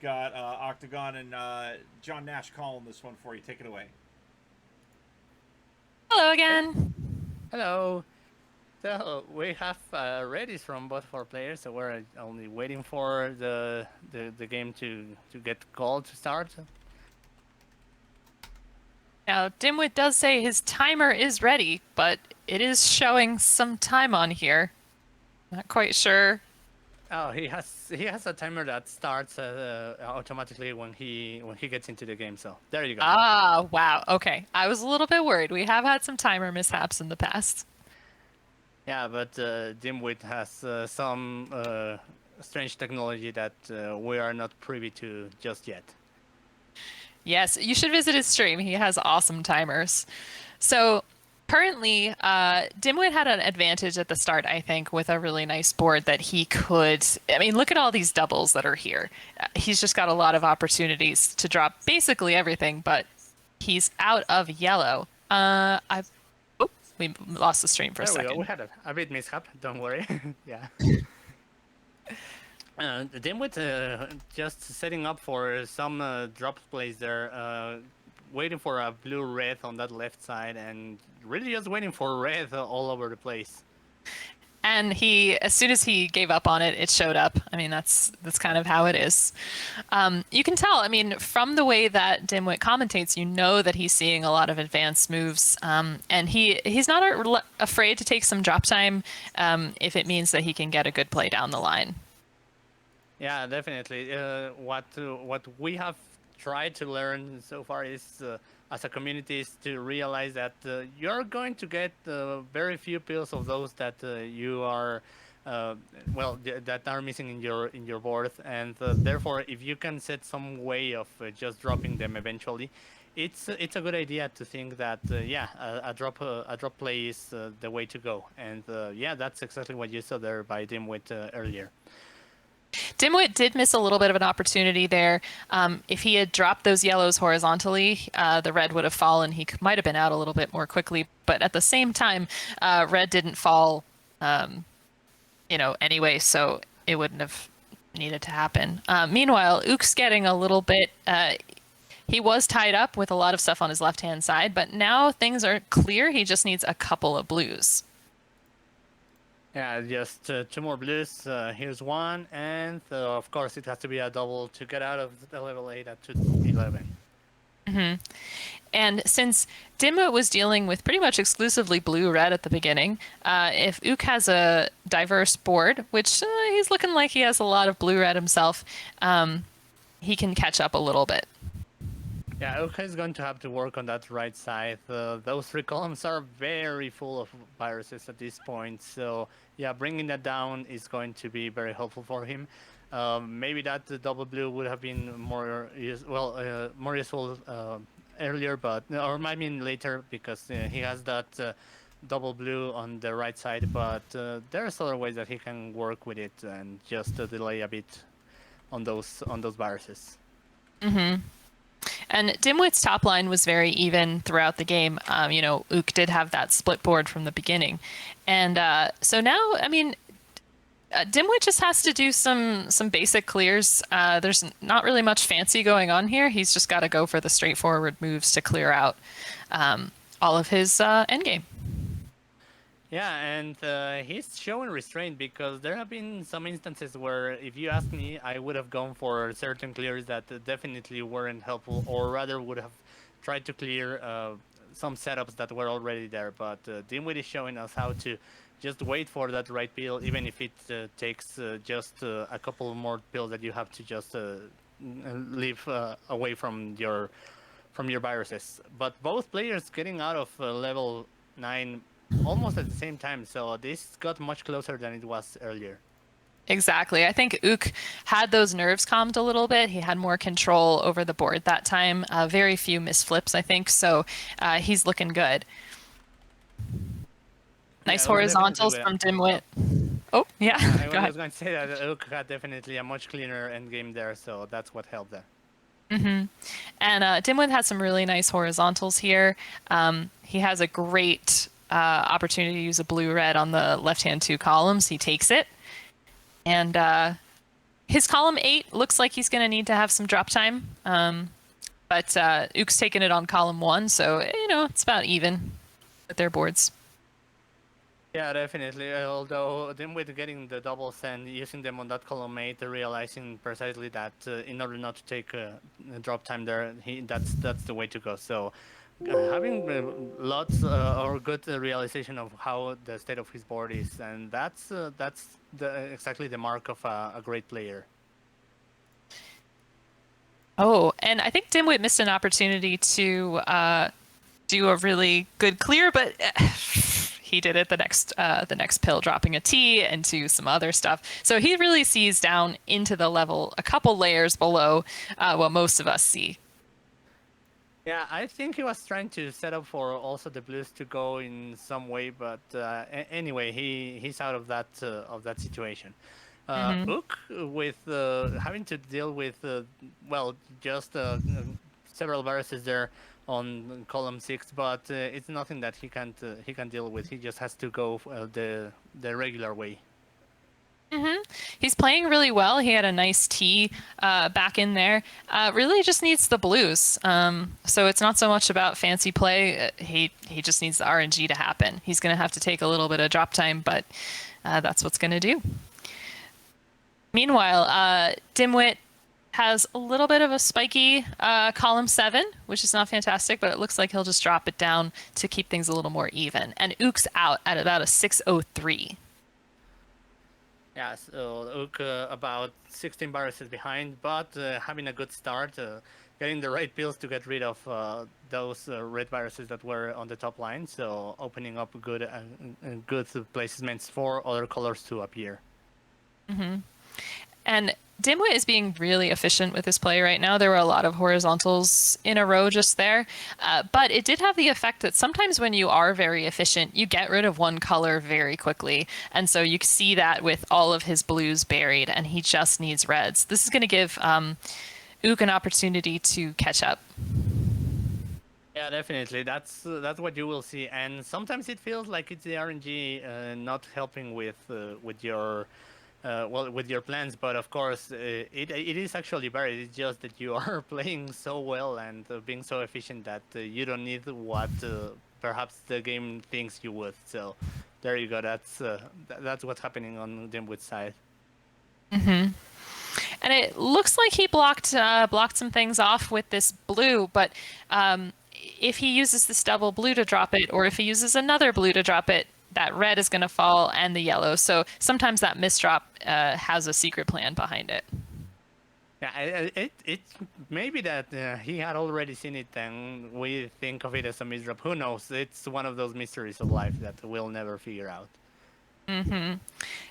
got Octagon and John Nash calling this one for you. Take it away. Hello again. Hello. So we have readies from both of our players, so we're only waiting for the game to get called to start. Now, Dimwit does say his timer is ready, but it is showing some time on here. Not quite sure. Oh, he has a timer that starts automatically when he gets into the game. So there you go. Ah, wow. Okay. I was a little bit worried. We have had some timer mishaps in the past. Yeah, but Dimwit has some strange technology that we are not privy to just yet. Yes, you should visit his stream. He has awesome timers. So currently, Dimwit had an advantage at the start, I think, with a really nice board that he could. I mean, look at all these doubles that are here. He's just got a lot of opportunities to drop basically everything, but he's out of yellow. We lost the stream for a There we second. go. We had a bit mishap. Don't worry. Yeah. Dimwit just setting up for some drop plays there, waiting for a blue-red on that left side, and really just waiting for red all over the place. And he, as soon as he gave up on it, it showed up. I mean, that's kind of how it is. You can tell. I mean, from the way that Dimwit commentates, you know that he's seeing a lot of advanced moves, and he's not afraid to take some drop time if it means that he can get a good play down the line. Yeah, definitely. What we have tried to learn so far is, as a community, is to realize that you're going to get very few pills of those that you are, that are missing in your board, and therefore, if you can set some way of just dropping them eventually, it's a good idea to think that a drop play is the way to go, and yeah, that's exactly what you saw there by Dimwit earlier. Dimwit did miss a little bit of an opportunity there. If he had dropped those yellows horizontally, the red would have fallen. He might have been out a little bit more quickly, but at the same time, red didn't fall, anyway, so it wouldn't have needed to happen. Meanwhile, Ook's getting a little bit. He was tied up with a lot of stuff on his left-hand side, but now things are clear. He just needs a couple of blues. Yeah, just two more blues. Here's one, and of course it has to be a double to get out of the level 8 at 211. Mm-hmm. And since Dimwit was dealing with pretty much exclusively blue-red at the beginning, if Ook has a diverse board, which he's looking like he has a lot of blue-red himself, he can catch up a little bit. Yeah, Ook is going to have to work on that right side. Those 3 columns are very full of viruses at this point, so yeah, bringing that down is going to be very helpful for him. Maybe that double blue would have been more useful earlier, but or I mean later, because he has that double blue on the right side. But there's other ways that he can work with it and just delay a bit on those viruses. Mm-hmm. And Dimwit's top line was very even throughout the game. Ook did have that split board from the beginning. And so now, I mean, Dimwit just has to do some basic clears. There's not really much fancy going on here. He's just got to go for the straightforward moves to clear out all of his endgame. Yeah, and he's showing restraint, because there have been some instances where, if you ask me, I would have gone for certain clears that definitely weren't helpful, or rather would have tried to clear some setups that were already there. But Dimwit is showing us how to just wait for that right pill, even if it takes just a couple more pills that you have to just leave away from your viruses. But both players getting out of level 9 almost at the same time, so this got much closer than it was earlier. Exactly. I think Ook had those nerves calmed a little bit. He had more control over the board that time. Very few misflips, I think, so he's looking good. Nice horizontals from Dimwit. Oh, yeah. I was going to say that Ook had definitely a much cleaner endgame there, so that's what helped there. Mm-hmm. And Dimwit has some really nice horizontals here. He has a great opportunity to use a blue-red on the left-hand 2 columns. He takes it. And His column 8 looks like he's going to need to have some drop time. But Ook's taking it on column 1, so, it's about even with their boards. Yeah, definitely. Although then with getting the doubles and using them on that column 8, realizing precisely that in order not to take drop time there, that's the way to go. So having lots or good realization of how the state of his board is, and that's exactly the mark of a great player. Oh, and I think Dimwit missed an opportunity to do a really good clear, but he did it the next pill, dropping a T into some other stuff. So he really sees down into the level, a couple layers below what most of us see. Yeah, I think he was trying to set up for also the blues to go in some way, but anyway, he's out of that situation. Ook with having to deal with just several viruses there on column 6, but it's nothing that he can deal with. He just has to go the regular way. He's playing really well. He had a nice T back in there. Really just needs the blues. So it's not so much about fancy play. He just needs the RNG to happen. He's going to have to take a little bit of drop time, but that's what's going to do. Meanwhile, Dimwit has a little bit of a spiky column 7, which is not fantastic, but it looks like he'll just drop it down to keep things a little more even. And Ook's out at about a 603. Yeah, so Ook about 16 viruses behind, but having a good start, getting the right pills to get rid of those red viruses that were on the top line, so opening up good placements for other colors to appear. And Dimwit is being really efficient with his play right now. There were a lot of horizontals in a row just there. But it did have the effect that sometimes when you are very efficient, you get rid of one color very quickly. And so you see that with all of his blues buried, and he just needs reds. This is going to give Ook an opportunity to catch up. Yeah, definitely. That's what you will see. And sometimes it feels like it's the RNG not helping with your... with your plans, but of course it is actually buried. It's just that you are playing so well and being so efficient that you don't need what perhaps the game thinks you would. So there you go. That's what's happening on Dimwit's side. And it looks like he blocked some things off with this blue, but if he uses this double blue to drop it, or if he uses another blue to drop it, that red is going to fall and the yellow. So sometimes that misdrop has a secret plan behind it. Yeah, it maybe that he had already seen it and we think of it as a misdrop. Who knows? It's one of those mysteries of life that we'll never figure out.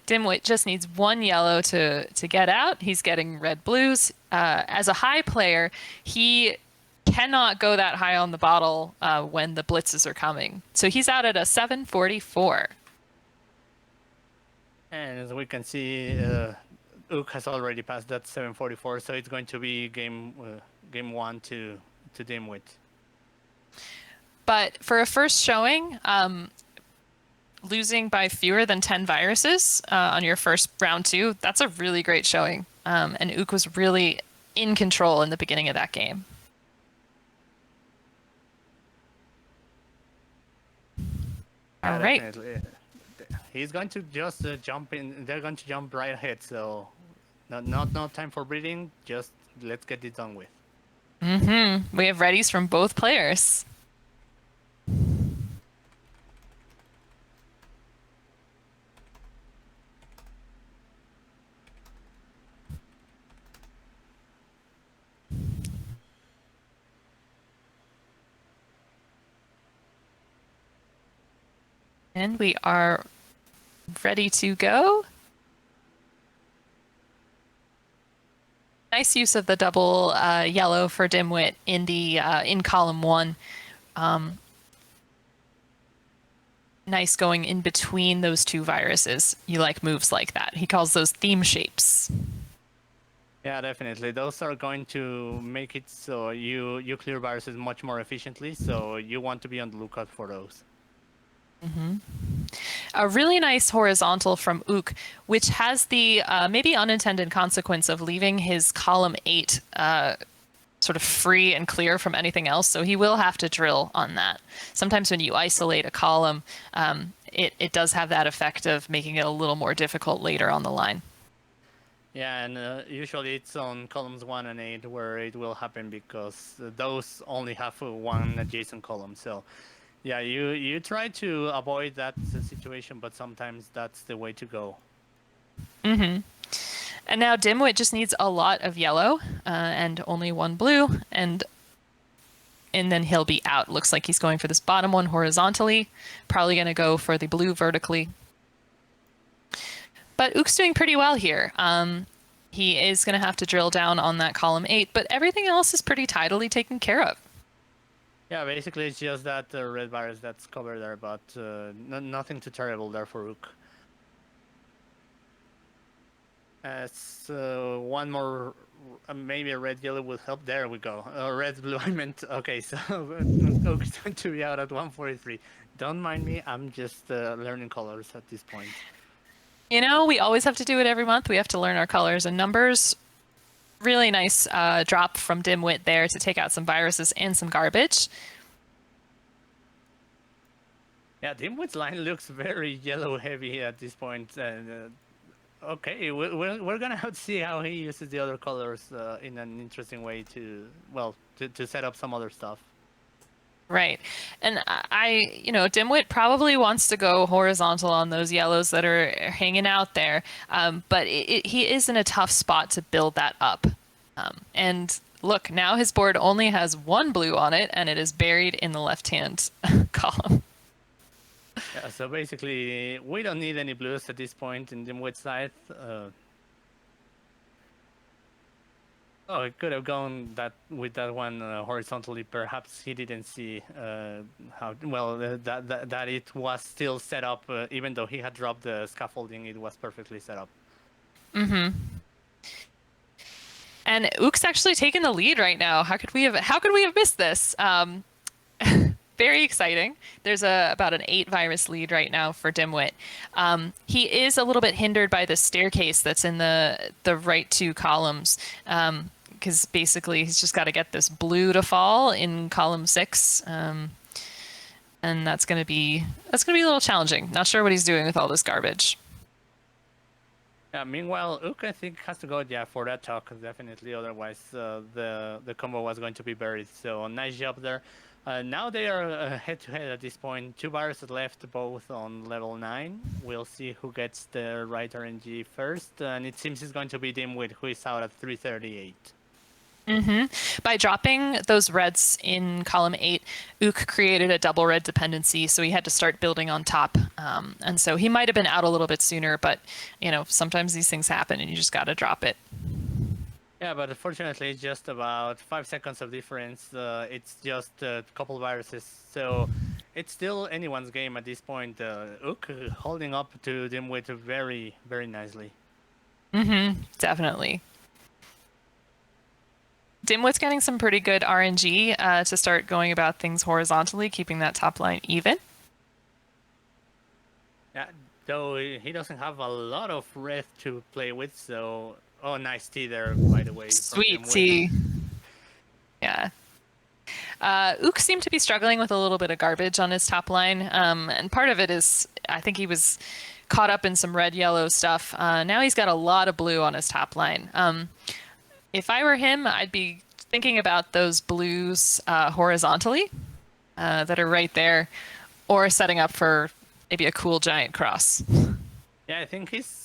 Dimwit just needs one yellow to get out. He's getting red blues. As a high player, he cannot go that high on the bottle when the blitzes are coming. So he's out at a 744. And as we can see, Ook has already passed that 744, so it's going to be game 1 to Dimwit. But for a first showing, losing by fewer than 10 viruses on your first round 2, that's a really great showing. And Ook was really in control in the beginning of that game. All right. Definitely. He's going to just jump in. They're going to jump right ahead. So, no time for breathing. Just let's get it done with. We have readies from both players. And we are ready to go. Nice use of the double yellow for Dimwit in column 1. Nice going in between those two viruses. You like moves like that. He calls those theme shapes. Yeah, definitely. Those are going to make it so you clear viruses much more efficiently. So you want to be on the lookout for those. a really nice horizontal from Ook, which has the maybe unintended consequence of leaving his column 8 sort of free and clear from anything else. So he will have to drill on that. Sometimes when you isolate a column, it does have that effect of making it a little more difficult later on the line. Yeah, and usually it's on columns 1 and 8 where it will happen because those only have one adjacent column. So yeah, you try to avoid that situation, but sometimes that's the way to go. Mm-hmm. And now Dimwit just needs a lot of yellow and only 1 blue, and then he'll be out. Looks like he's going for this bottom one horizontally, probably going to go for the blue vertically. But Ook's doing pretty well here. He is going to have to drill down on that column 8, but everything else is pretty tidily taken care of. Yeah, basically it's just that red virus that's covered there, but nothing too terrible there for Ook. So one more, maybe a red yellow will help. There we go. Red blue. I meant okay. So Ook's going to be out at 143. Don't mind me. I'm just learning colors at this point. You know, we always have to do it every month. We have to learn our colors and numbers. Really nice drop from Dimwit there to take out some viruses and some garbage. Yeah, Dimwit's line looks very yellow heavy at this point. Okay, we're gonna have to see how he uses the other colors in an interesting way to set up some other stuff. Right. And Dimwit probably wants to go horizontal on those yellows that are hanging out there. But he is in a tough spot to build that up. And look, now his board only has 1 blue on it, and it is buried in the left-hand column. Yeah, so basically, we don't need any blues at this point in Dimwit's side. Oh, it could have gone with that one horizontally. Perhaps he didn't see how well that it was still set up. Even though he had dropped the scaffolding, it was perfectly set up. Mm-hmm. And Ook's actually taking the lead right now. How could we have missed this? Very exciting. There's about an 8 virus lead right now for Dimwit. He is a little bit hindered by the staircase that's in the right 2 columns. Because basically he's just got to get this blue to fall in column 6, and that's going to be a little challenging. Not sure what he's doing with all this garbage. Yeah. Meanwhile, Ook I think has to go for that talk definitely. Otherwise, the combo was going to be buried. So nice job there. Now they are head to head at this point. 2 viruses left, both on level 9. We'll see who gets the right RNG first, and it seems it's going to be Dimwit, who is out at 338. Mm-hmm. By dropping those reds in column 8, Ook created a double red dependency, so he had to start building on top. And so he might have been out a little bit sooner, but sometimes these things happen and you just got to drop it. Yeah, but unfortunately, it's just about 5 seconds of difference. It's just a couple viruses, so it's still anyone's game at this point. Ook holding up to Dimwit very, very nicely. Mm-hmm. Definitely. Dimwit's getting some pretty good RNG to start going about things horizontally, keeping that top line even. Yeah, though he doesn't have a lot of red to play with, so... Oh, nice tea there, by the way. Sweet tea. Yeah. Ook seemed to be struggling with a little bit of garbage on his top line, and part of it is I think he was caught up in some red-yellow stuff. Now he's got a lot of blue on his top line. If I were him, I'd be thinking about those blues horizontally that are right there, or setting up for maybe a cool giant cross. Yeah, I think he's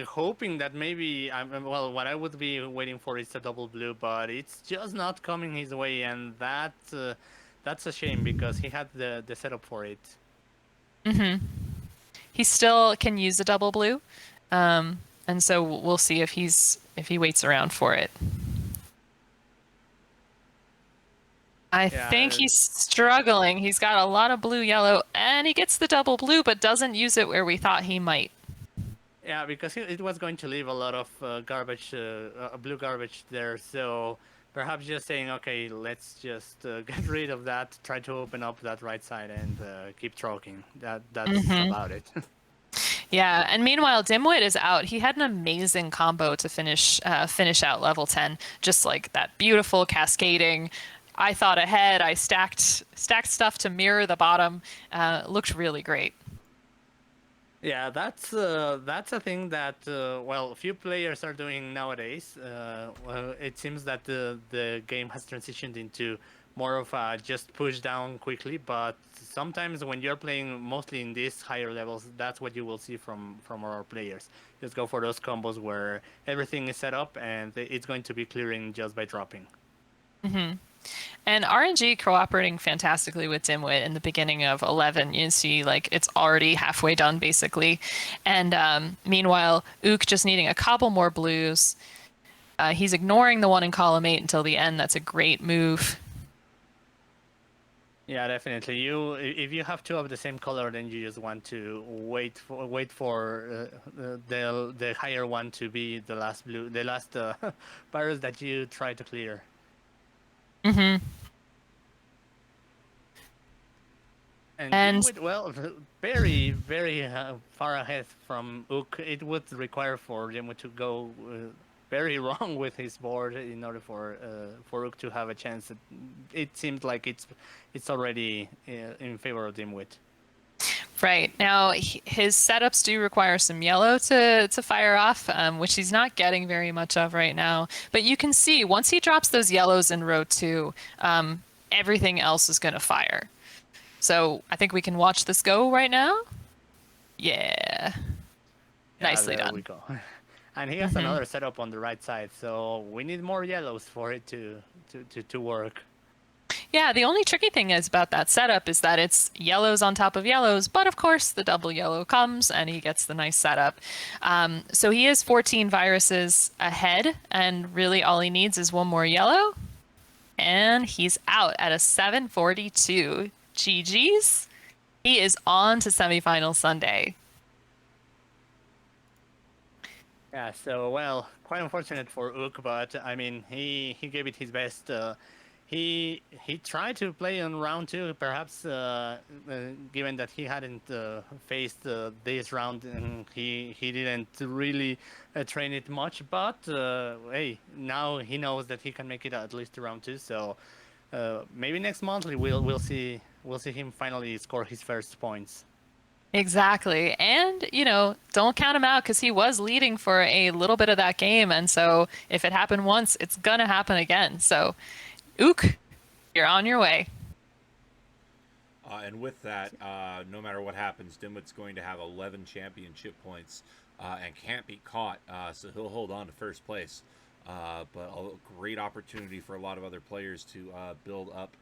hoping that maybe, what I would be waiting for is a double blue, but it's just not coming his way, and that's a shame because he had the setup for it. Mm-hmm. He still can use a double blue, and so we'll see if he waits around for it. I think he's struggling. He's got a lot of blue-yellow, and he gets the double blue, but doesn't use it where we thought he might. Yeah, because it was going to leave a lot of garbage, blue garbage there. So perhaps just saying, okay, let's just get rid of that, try to open up that right side, and keep troking. That's about it. Yeah, and meanwhile, Dimwit is out. He had an amazing combo to finish out level 10, just like that beautiful cascading. I thought ahead. I stacked stuff to mirror the bottom. Looked really great. Yeah, that's a thing that well, few players are doing nowadays. Well, it seems that the game has transitioned into more of a just push down quickly. But sometimes when you're playing mostly in these higher levels, that's what you will see from our players. Just go for those combos where everything is set up and it's going to be clearing just by dropping. And RNG cooperating fantastically with Dimwit in the beginning of 11. You see, like, it's already halfway done, basically. And meanwhile, Ook just needing a couple more blues. He's ignoring the one in column 8 until the end. That's a great move. Yeah, definitely. If you have two of the same color, then you just want to wait for the higher one to be the last blue, the last virus that you try to clear. And well, very very far ahead from Ook. It would require for Jimmy to go very wrong with his board in order for Ook to have a chance. It seems like it's already in favor of Dimwit. Right. Now, his setups do require some yellow to fire off, which he's not getting very much of right now. But you can see, once he drops those yellows in row 2, everything else is going to fire. So I think we can watch this go right now. Yeah. Nicely there done. We go. And he has another setup on the right side, so we need more yellows for it to work. Yeah, the only tricky thing is about that setup is that it's yellows on top of yellows, but of course the double yellow comes and he gets the nice setup. So he is 14 viruses ahead, and really all he needs is one more yellow, and he's out at a 742. GG's. He is on to semifinal Sunday. Yeah, so well, quite unfortunate for Ook, but I mean, he gave it his best. He tried to play on round 2, perhaps given that he hadn't faced this round and he didn't really train it much. But hey, now he knows that he can make it at least to round 2. So maybe next monthly we'll see him finally score his first points. Exactly. And, don't count him out because he was leading for a little bit of that game. And so if it happened once, it's going to happen again. So, Ook, you're on your way. And with that, no matter what happens, Dimwit's going to have 11 championship points and can't be caught. So he'll hold on to first place. But a great opportunity for a lot of other players to build up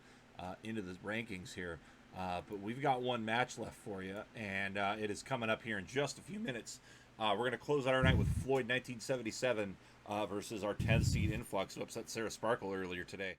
into the rankings here. But we've got one match left for you, and it is coming up here in just a few minutes. We're going to close out our night with Floyd 1977 versus our 10th seed Influx, who upset Sarah Sparkle earlier today.